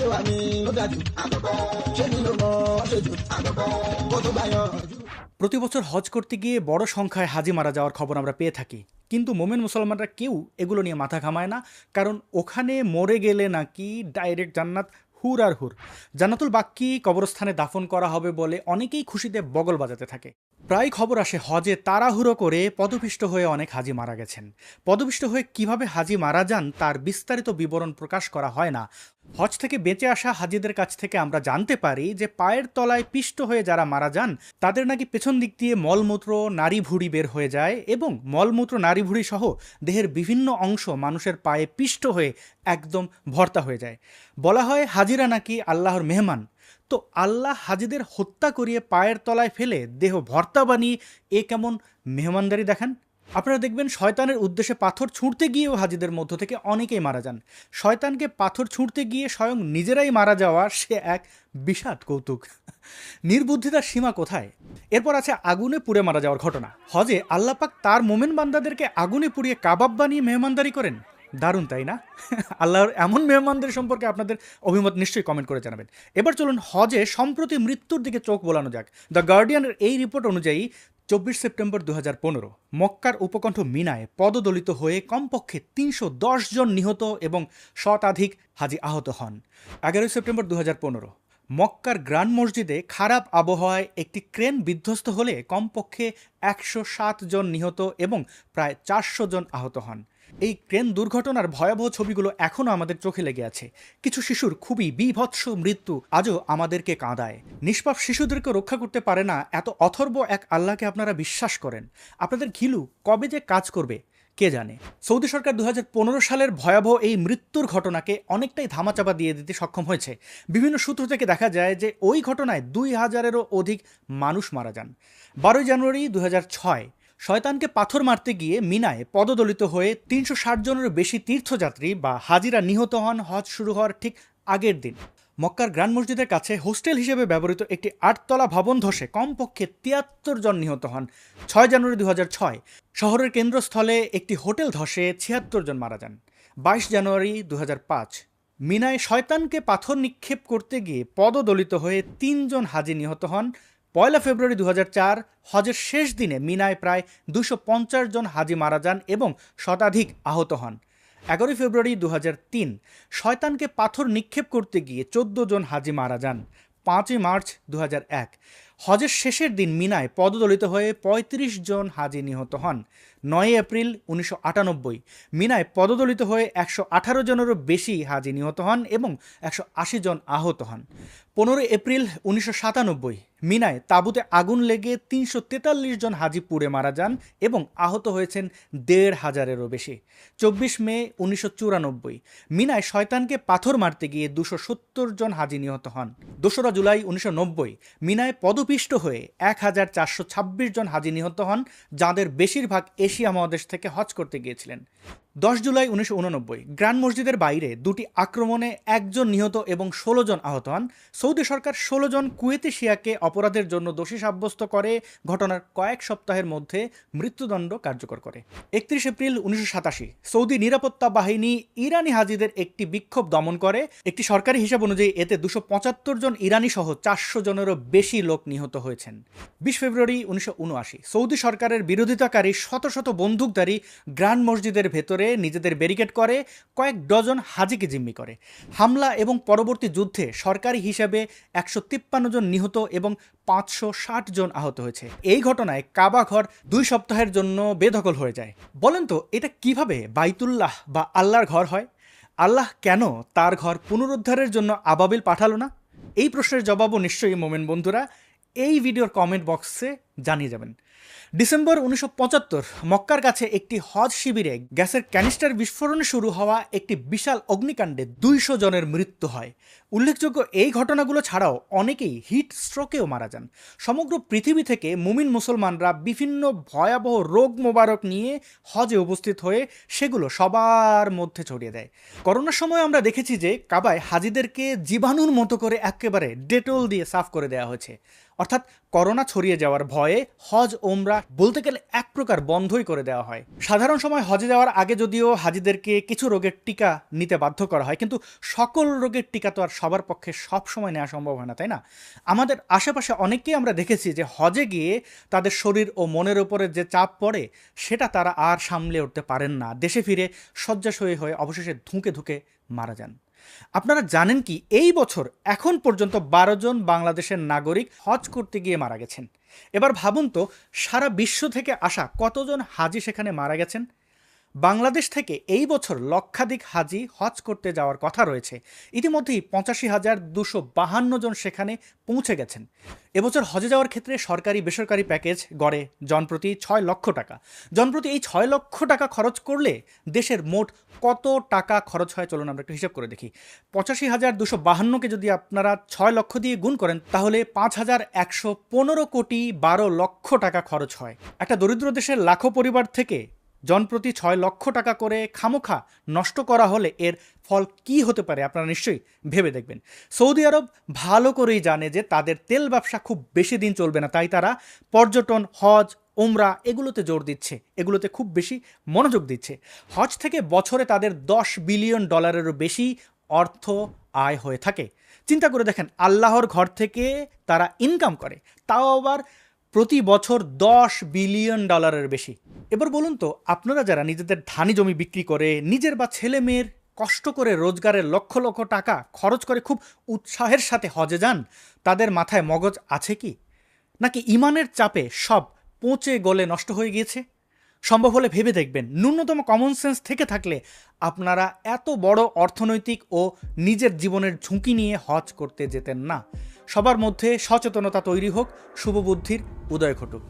ṣé wàá mi ló dájú ṣé mi ló mọ ṣojú kó tó bá yanjú। প্রতি বছর হজ করতে গিয়ে বড় সংখ্যায় হাজি মারা যাওয়ার খবর আমরা পেয়ে থাকি, কিন্তু মোমেন মুসলমানরা কেউ এগুলো নিয়ে মাথা ঘামায় না, কারণ ওখানে মরে গেলে নাকি ডাইরেক্ট জান্নাত, হুর আর হুর। জান্নাতুল বাক্কি কবরস্থানে দাফন করা হবে বলে অনেকেই খুশিতে বগল বাজাতে থাকে। প্রায় খবর আসে হজে তাড়াহুড়ো করে পদপিষ্ট হয়ে অনেক হাজি মারা গেছেন। পদপিষ্ট হয়ে কিভাবে হাজি মারা যান তার বিস্তারিত বিবরণ প্রকাশ করা হয় না। হজ থেকে বেঁচে আসা হাজিদের কাছ থেকে আমরা জানতে পারি যে পায়ের তলায় পিষ্ট হয়ে যারা মারা যান তাদের নাকি পেছন দিক দিয়ে মলমূত্র, নাড়ি ভুঁড়ি বের হয়ে যায় এবং মলমূত্র, নাড়ি ভুঁড়ি সহ দেহের বিভিন্ন অংশ মানুষের পায়ে পিষ্ট হয়ে একদম ভর্তা হয়ে যায়। বলা হয় হাজিরা নাকি আল্লাহর মেহমান। তো আল্লাহ হাজিদের হত্যা করিয়ে পায়ের তলায় ফেলে দেহ ভর্তা বানিয়ে এ কেমন মেহমানদারি দেখান? আপনারা দেখবেন শয়তানের উদ্দেশ্যে পাথর ছুঁড়তে গিয়েও হাজিদের মধ্য থেকে অনেকেই মারা যান। শয়তানকে পাথর ছুঁড়তে গিয়ে স্বয়ং নিজেরাই মারা যাওয়া সে এক বিষাদ কৌতুক। নির্বুদ্ধিতার সীমা কোথায়? এরপর আছে আগুনে পুড়ে মারা যাওয়ার ঘটনা। হজে আল্লাপাক তার মোমেন বান্দাদেরকে আগুনে পুড়িয়ে কাবাব বানিয়ে মেহমানদারি করেন। দারুণ, তাই না? আল্লাহর এমন মেহমানদের সম্পর্কে আপনাদের অভিমত নিশ্চয়ই কমেন্ট করে জানাবেন। এবার চলুন হজে সম্প্রতি মৃত্যুর দিকে চোখ বোলানো যাক। দ্য গার্ডিয়ানের এই রিপোর্ট অনুযায়ী 24 সেপ্টেম্বর 2015 মক্কার উপকণ্ঠ মিনায় পদদলিত হয়ে কমপক্ষে 310 জন নিহত এবং শতাধিক হাজি আহত হন। 11 সেপ্টেম্বর 2015 মক্কার গ্র্যান্ড মসজিদে খারাপ আবহাওয়ায় একটি ক্রেন বিধ্বস্ত হলে কমপক্ষে 107 জন নিহত এবং প্রায় 400 জন আহত হন। এই ক্রেন দুর্ঘটনার ভয়াবহ ছবিগুলো এখনও আমাদের চোখে লেগে আছে। কিছু শিশুর খুবই বীভৎস মৃত্যু আজও আমাদেরকে কাঁদায়। নিষ্পাপ শিশুদেরকে রক্ষা করতে পারে না এত অথর্ব এক আল্লাহকে আপনারা বিশ্বাস করেন? আপনাদের ঘিলু কবে যে কাজ করবে কে জানে। সৌদি সরকার 2015 সালের ভয়াবহ এই মৃত্যুর ঘটনাকে অনেকটাই ধামাচাপা দিয়ে দিতে সক্ষম হয়েছে। বিভিন্ন সূত্র থেকে দেখা যায় যে ওই ঘটনায় 2000-এরও অধিক মানুষ মারা যান। 12 জানুয়ারি 2006 শয়তানকে পাথর মারতে গিয়ে মিনায় পদদলিত হয়ে 360 জনেরও বেশি তীর্থযাত্রী বা হাজিরা নিহত হন হজ শুরু হওয়ার ঠিক আগের দিন। মক্কার গ্র্যান্ড মসজিদের কাছে হোস্টেল হিসেবে ব্যবহৃত একটি 8তলা ভবন ধসে কমপক্ষে 73 জন নিহত হন। 6 জানুয়ারি 2006 শহরের কেন্দ্রস্থলে একটি হোটেল ধসে 76 জন মারা যান। 22 জানুয়ারি 2005 মিনায় শয়তানকে পাথর নিক্ষেপ করতে গিয়ে পদদলিত হয়ে 3 জন হাজি নিহত হন। 1 ফেব্রুয়ারি 2004 হজের শেষ দিনে মিনায় প্রায় 250 জন হাজি মারা যান এবং শতাধিক আহত হন। 11 ফেব্রুয়ারি 2003 শয়তানকে পাথর নিক্ষেপ করতে গিয়ে 14 জন হাজি মারা যান। 5 মার্চ 2001 হজের শেষের দিন মিনায় পদদলিত হয়ে 35 জন হাজি নিহত হন। 9 এপ্রিল 1998 মিনায় পদদলিত হয়ে 118 জনেরও বেশি হাজি নিহত হন এবং 180 জন আহত হন। 15 এপ্রিল 1997 মিনায় তাঁবুতে আগুন লেগে 343 জন হাজি পুড়ে মারা যান এবং আহত হয়েছেন 1500-এরও বেশি। 24 মে 1994 মিনায় শয়তানকে পাথর মারতে গিয়ে 270 জন হাজি নিহত হন। 2 জুলাই 1990 মিনায় পদপিষ্ট হয়ে 1426 জন হাজি নিহত হন, যাদের বেশিরভাগ এশিয়া মহাদেশ থেকে হজ করতে গিয়েছিলেন। 10 জুলাই 1989 গ্র্যান্ড মসজিদের বাইরে দুটি আক্রমণে 1 জন নিহত এবং 16 জন আহত হন। সৌদি সরকার 16 জন কুয়েতি শিয়াকে অপরাধের জন্য দোষী সাব্যস্ত করে ঘটনার কয়েক সপ্তাহের মধ্যে মৃত্যুদণ্ড কার্যকর করে। 31 এপ্রিল 1987 সৌদি নিরাপত্তা বাহিনী ইরানি হাজিদের একটি বিক্ষোভ দমন করে। একটি সরকারি হিসাব অনুযায়ী এতে 275 জন ইরানি সহ 400 জনেরও বেশি লোক নিহত হয়েছেন। 20 ফেব্রুয়ারি 1979 সৌদি সরকারের বিরোধিতাকারী শত শত বন্দুকধারী গ্র্যান্ড মসজিদের ভেতরে নিজেদের ব্যারিকেড করে কয়েক ডজন হাজিকে জিম্মি করে। হামলা এবং পরবর্তী যুদ্ধে সরকারি হিসাবে 153 জন নিহত এবং 560 জন আহত হয়েছে। এই ঘটনায় কাবা ঘর 2 সপ্তাহের জন্য বেদখল হয়ে যায়। বলেন তো এটা কিভাবে বাইতুল্লাহ বা আল্লাহর ঘর হয়? আল্লাহ কেন তার ঘর পুনরুদ্ধারের জন্য আবাবিল পাঠালো না? এই প্রশ্নের জবাবও নিশ্চয়ই মোমেন বন্ধুরা এই ভিডিওর কমেন্ট বক্সে জানিয়ে যাবেন। ডিসেম্বর 1975 মক্কার কাছে একটি হজ শিবিরে গ্যাসের ক্যানিস্টার বিস্ফোরণে শুরু হওয়া একটি বিশাল অগ্নিকাণ্ডে 200 জনের মৃত্যু হয়। উল্লেখযোগ্য এই ঘটনাগুলো ছাড়াও অনেকেই হিট স্ট্রোকেও মারা যান। সমগ্র পৃথিবী থেকে মুমিন মুসলমানরা বিভিন্ন ভয়াবহ রোগ মোবারক নিয়ে হজে উপস্থিত হয়ে সেগুলো সবার মধ্যে ছড়িয়ে দেয়। করোনার সময় আমরা দেখেছি যে কাবায় হাজিদেরকে জীবাণুর মতো করে একেবারে ডেটল দিয়ে সাফ করে দেওয়া হয়েছে। অর্থাৎ করোনা ছড়িয়ে যাওয়ার ভয়ে হজ ওমরা বলতে গেলে এক প্রকার বন্ধই করে দেওয়া হয়। সাধারণ সময় হজে যাওয়ার আগে যদিও হাজিদেরকে কিছু রোগের টিকা নিতে বাধ্য করা হয়, কিন্তু সকল রোগের টিকা তো আর সবার পক্ষে সব সময় নেওয়া সম্ভব হয় না, তাই না? আমাদের আশেপাশে অনেককেই আমরা দেখেছি যে হজে গিয়ে তাদের শরীর ও মনের উপরে যে চাপ পড়ে সেটা তারা আর সামলে উঠতে পারেন না, দেশে ফিরে শয্যাশয়ী হয়ে অবশেষে ধুঁকে ধুঁকে মারা যান। আপনারা জানেন কি, এই বছর এখন পর্যন্ত 12 জন বাংলাদেশের নাগরিক হজ করতে গিয়ে মারা গেছেন। এবার ভাবুন তো, সারা বিশ্ব থেকে আসা কতজন হাজি সেখানে মারা গেছেন। বাংলাদেশ থেকে এই বছর লক্ষাধিক হাজি হজ করতে যাওয়ার কথা রয়েছে। ইতিমধ্যেই 85,252 জন সেখানে পৌঁছে গেছেন। এবছর হজে যাওয়ার ক্ষেত্রে সরকারি বেসরকারি প্যাকেজ গড়ে জনপ্রতি 6 লক্ষ টাকা। জনপ্রতি এই 6 লক্ষ টাকা খরচ করলে দেশের মোট কত টাকা খরচ হয় চলুন আমরা একটু হিসাব করে দেখি। 85,252কে যদি আপনারা 6 লক্ষ দিয়ে গুণ করেন তাহলে 5,115 কোটি 12 লক্ষ টাকা খরচ হয়। একটা দরিদ্র দেশের লাখো পরিবার থেকে জনপ্রতি 6 লক্ষ টাকা করে খামোখা নষ্ট করা হলে এর ফল কি হতে পারে আপনারা নিশ্চয়ই ভেবে দেখবেন। সৌদি আরব ভালো করেই জানে যে তাদের তেল ব্যবসা খুব বেশি দিন চলবে না, তাই তারা পর্যটন, হজ, ওমরা এগুলোতে জোর দিচ্ছে, এগুলোতে খুব বেশি মনোযোগ দিচ্ছে। হজ থেকে বছরে তাদের $10 বিলিয়ন বেশি অর্থ আয় হয়ে থাকে। চিন্তা করে দেখেন, আল্লাহর ঘর থেকে তারা ইনকাম করে, তাও আবার প্রতি বছর $10 বিলিয়ন বেশি। এবার বলুন তো, আপনারা যারা নিজেদের ধানি জমি বিক্রি করে নিজের বা ছেলে মেয়ের কষ্ট করে রোজগারের লক্ষ লক্ষ টাকা খরচ করে খুব উৎসাহের সাথে হজে যান, তাদের মাথায় মগজ আছে কি? নাকি ইমানের চাপে সব পচে গলে নষ্ট হয়ে গিয়েছে? সম্ভব হলে ভেবে দেখবেন, ন্যূনতম কমন সেন্স থেকে থাকলে আপনারা এত বড় অর্থনৈতিক ও নিজের জীবনের ঝুঁকি নিয়ে হজ করতে যেতেন না। সবার মধ্যে সচেতনতা তৈরি হোক, শুভবুদ্ধির উদয় ঘটুক।